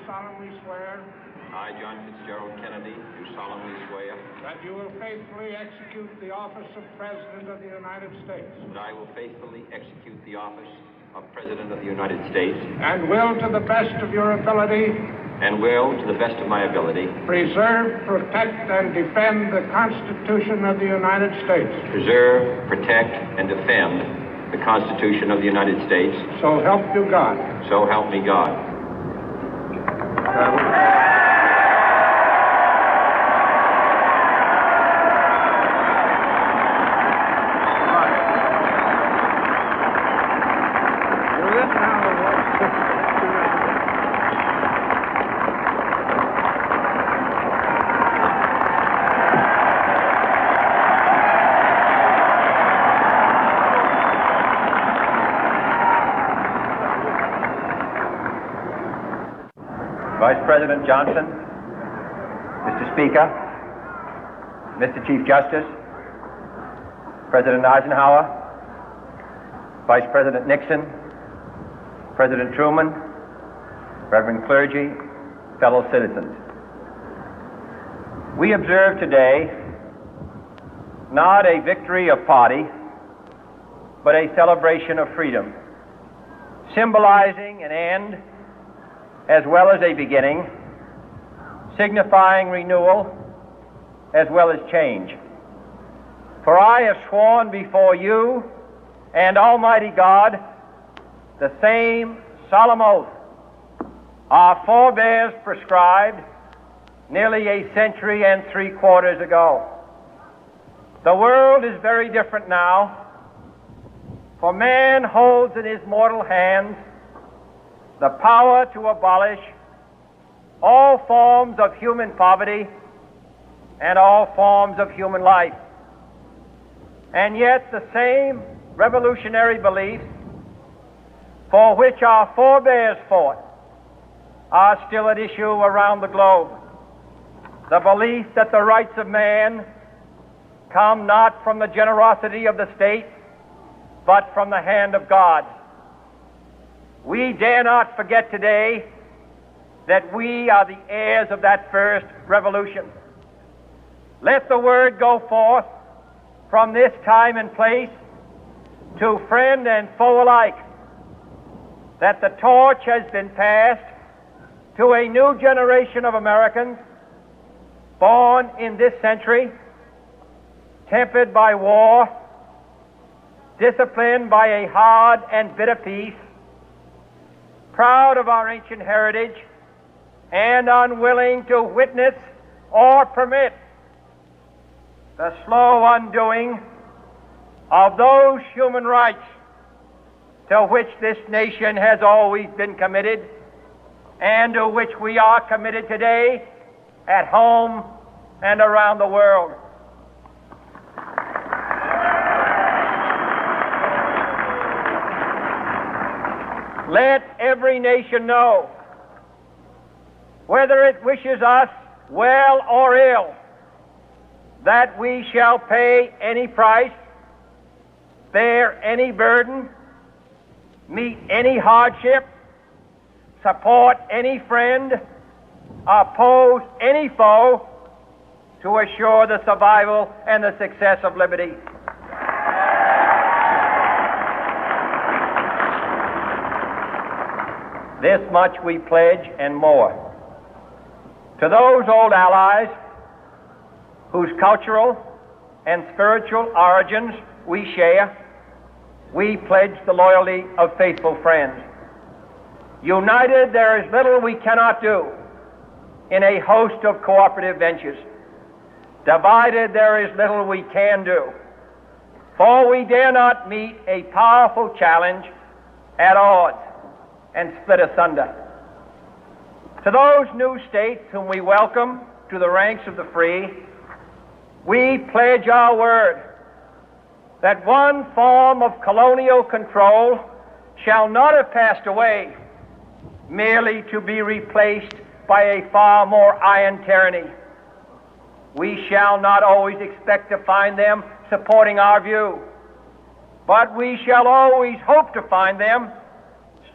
solemnly swear I, John Fitzgerald Kennedy, do solemnly swear that you will faithfully execute the office of President of the United States that I will faithfully execute the office of President of the United States and will, to the best of your ability, and will, to the best of my ability, preserve, protect, and defend the Constitution of the United States. preserve, protect, and defend the Constitution of the United States. So help you God. So help me God. Vice President Johnson, Mr. Speaker, Mr. Chief Justice, President Eisenhower, Vice President Nixon, President Truman, Reverend clergy, fellow citizens. We observe today not a victory of party, but a celebration of freedom, symbolizing an end as well as a beginning, signifying renewal as well as change. For I have sworn before you and Almighty God the same solemn oath our forebears prescribed nearly a century and 3/4 ago. The world is very different now, for man holds in his mortal hands the power to abolish all forms of human poverty and all forms of human life. And yet the same revolutionary beliefs for which our forebears fought are still at issue around the globe. The belief that the rights of man come not from the generosity of the state, but from the hand of God. We dare not forget today that we are the heirs of that first revolution. Let the word go forth from this time and place to friend and foe alike that the torch has been passed to a new generation of Americans born in this century, tempered by war, disciplined by a hard and bitter peace, proud of our ancient heritage, and unwilling to witness or permit the slow undoing of those human rights to which this nation has always been committed and to which we are committed today at home and around the world. Let every nation know, whether it wishes us well or ill, that we shall pay any price, bear any burden, meet any hardship, support any friend, oppose any foe to assure the survival and the success of liberty. This much we pledge and more. To those old allies whose cultural and spiritual origins we share, we pledge the loyalty of faithful friends. United, there is little we cannot do in a host of cooperative ventures. Divided, there is little we can do, for we dare not meet a powerful challenge at odds and split asunder. To those new states whom we welcome to the ranks of the free, we pledge our word that one form of colonial control shall not have passed away merely to be replaced by a far more iron tyranny. We shall not always expect to find them supporting our view, but we shall always hope to find them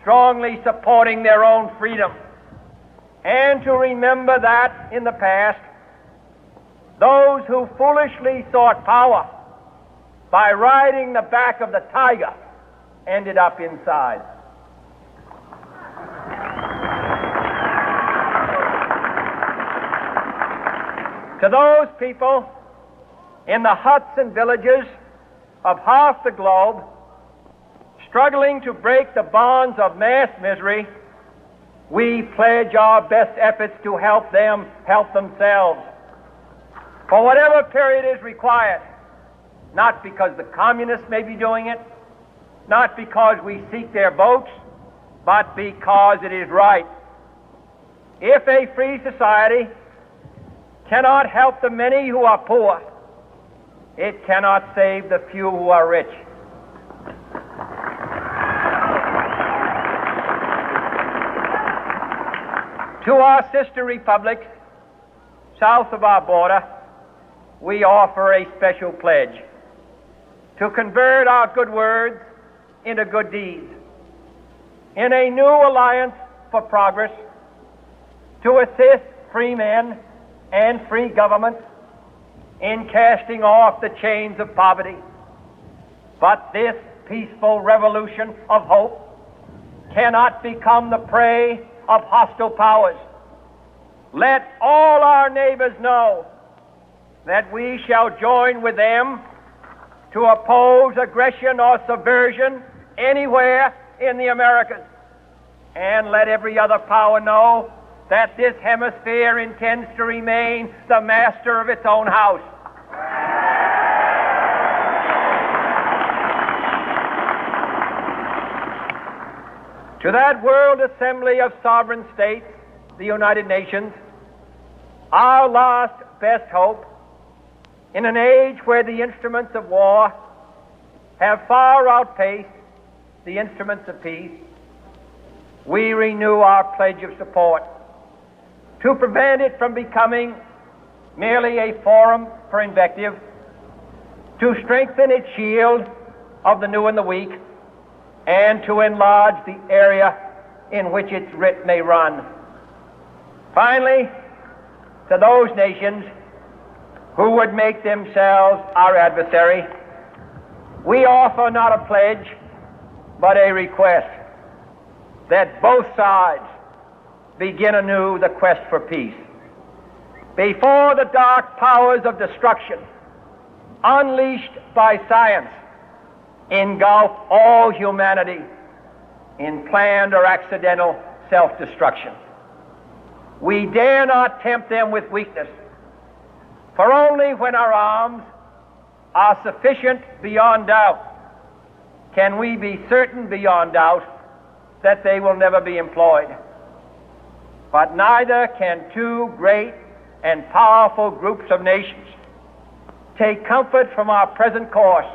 strongly supporting their own freedom and to remember that in the past, those who foolishly sought power by riding the back of the tiger ended up inside. To those people in the huts and villages of half the globe struggling to break the bonds of mass misery, we pledge our best efforts to help them help themselves for whatever period is required, not because the communists may be doing it, not because we seek their votes, but because it is right. If a free society cannot help the many who are poor, it cannot save the few who are rich. To our sister republics south of our border, we offer a special pledge to convert our good words into good deeds, in a new alliance for progress, to assist free men and free governments in casting off the chains of poverty. But this peaceful revolution of hope cannot become the prey of hostile powers. Let all our neighbors know that we shall join with them to oppose aggression or subversion anywhere in the Americas. And let every other power know that this hemisphere intends to remain the master of its own house. To that World Assembly of Sovereign States, the United Nations, our last best hope, in an age where the instruments of war have far outpaced the instruments of peace, we renew our pledge of support to prevent it from becoming merely a forum for invective, to strengthen its shield of the new and the weak, and to enlarge the area in which its writ may run. Finally, to those nations who would make themselves our adversary, we offer not a pledge, but a request that both sides begin anew the quest for peace. Before the dark powers of destruction, unleashed by science, engulf all humanity in planned or accidental self-destruction, we dare not tempt them with weakness, for only when our arms are sufficient beyond doubt can we be certain beyond doubt that they will never be employed. But neither can two great and powerful groups of nations take comfort from our present course,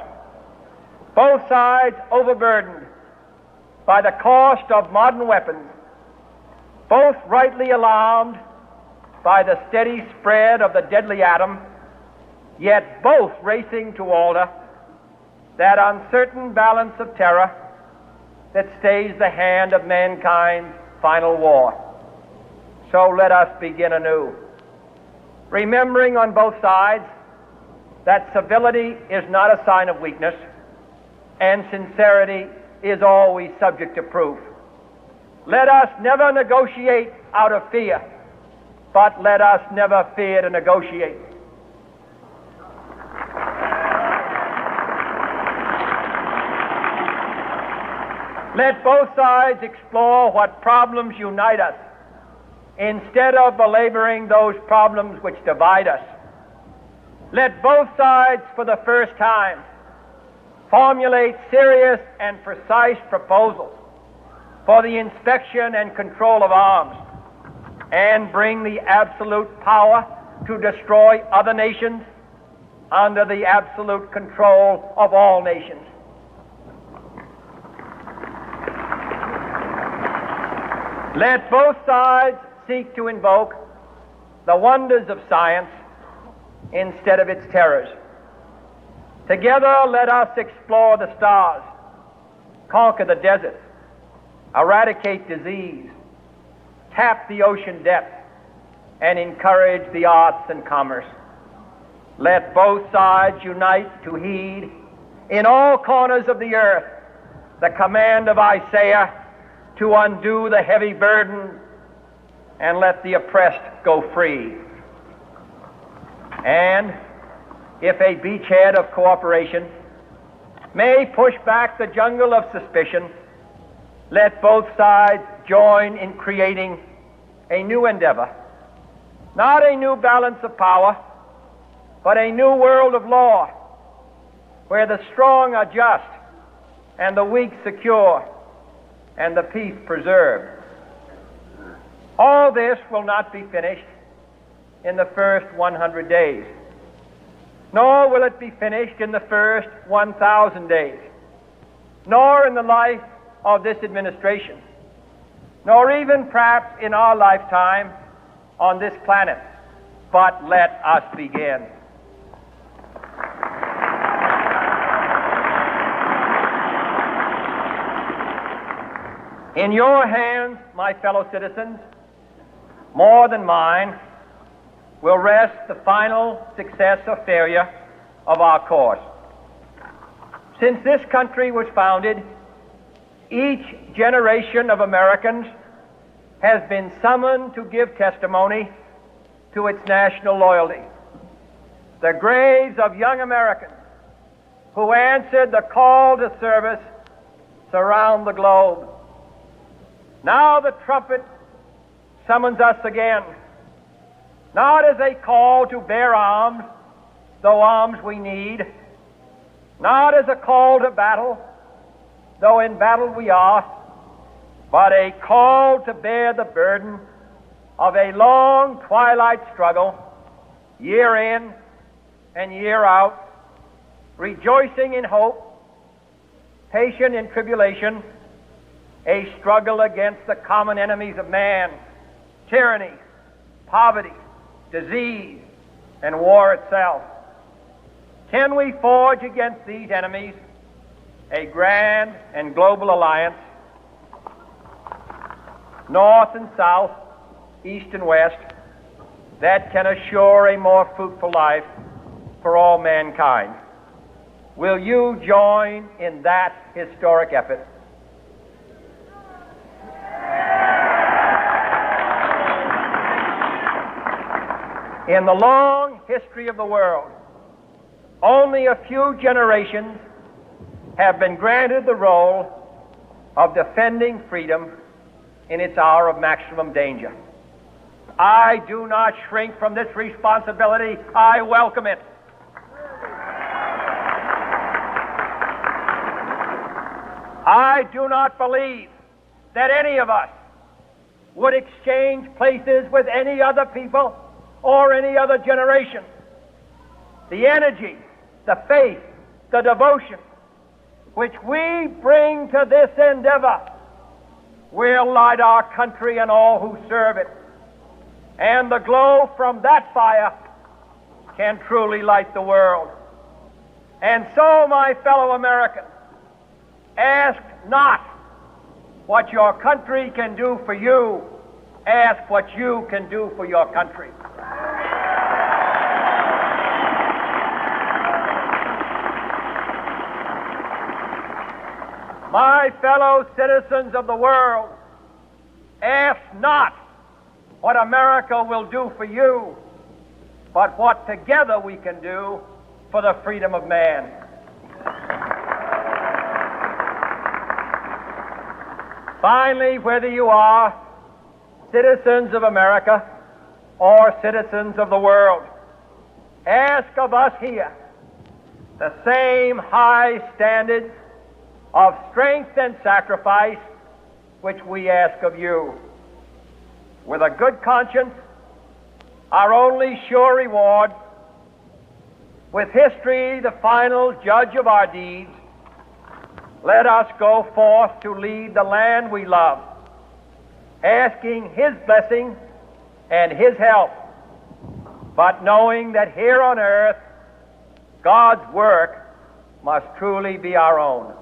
both sides overburdened by the cost of modern weapons, both rightly alarmed by the steady spread of the deadly atom, yet both racing to alter that uncertain balance of terror that stays the hand of mankind's final war. So let us begin anew, remembering on both sides that civility is not a sign of weakness, and sincerity is always subject to proof. Let us never negotiate out of fear, but let us never fear to negotiate. Let both sides explore what problems unite us, instead of belaboring those problems which divide us. Let both sides, for the first time, formulate serious and precise proposals for the inspection and control of arms, and bring the absolute power to destroy other nations under the absolute control of all nations. Let both sides seek to invoke the wonders of science instead of its terrors. Together, let us explore the stars, conquer the deserts, eradicate disease, tap the ocean depth, and encourage the arts and commerce. Let both sides unite to heed in all corners of the earth the command of Isaiah to undo the heavy burden and let the oppressed go free. And if a beachhead of cooperation may push back the jungle of suspicion, let both sides join in creating a new endeavor, not a new balance of power, but a new world of law, where the strong are just and the weak secure and the peace preserved. All this will not be finished in the first 100 days, nor will it be finished in the first 1,000 days, nor in the life of this administration, nor even perhaps in our lifetime on this planet. But let us begin. In your hands, my fellow citizens, more than mine, will rest the final success or failure of our course. Since this country was founded, each generation of Americans has been summoned to give testimony to its national loyalty. The graves of young Americans who answered the call to service surround the globe. Now the trumpet summons us again, not as a call to bear arms, though arms we need, not as a call to battle, though in battle we are, but a call to bear the burden of a long twilight struggle, year in and year out, rejoicing in hope, patient in tribulation, a struggle against the common enemies of man, tyranny, poverty, disease, and war itself. Can we forge against these enemies a grand and global alliance, north and south, east and west, that can assure a more fruitful life for all mankind? Will you join in that historic effort? In the long history of the world, only a few generations have been granted the role of defending freedom in its hour of maximum danger. I do not shrink from this responsibility. I welcome it. I do not believe that any of us would exchange places with any other people or any other generation. The energy, the faith, the devotion which we bring to this endeavor will light our country and all who serve it. And the glow from that fire can truly light the world. And so, my fellow Americans, ask not what your country can do for you, ask what you can do for your country. My fellow citizens of the world, ask not what America will do for you, but what together we can do for the freedom of man. Finally, whether you are citizens of America or citizens of the world, ask of us here the same high standards of strength and sacrifice which we ask of you. With a good conscience, our only sure reward, with history the final judge of our deeds, let us go forth to lead the land we love, asking His blessing and His help, but knowing that here on earth God's work must truly be our own.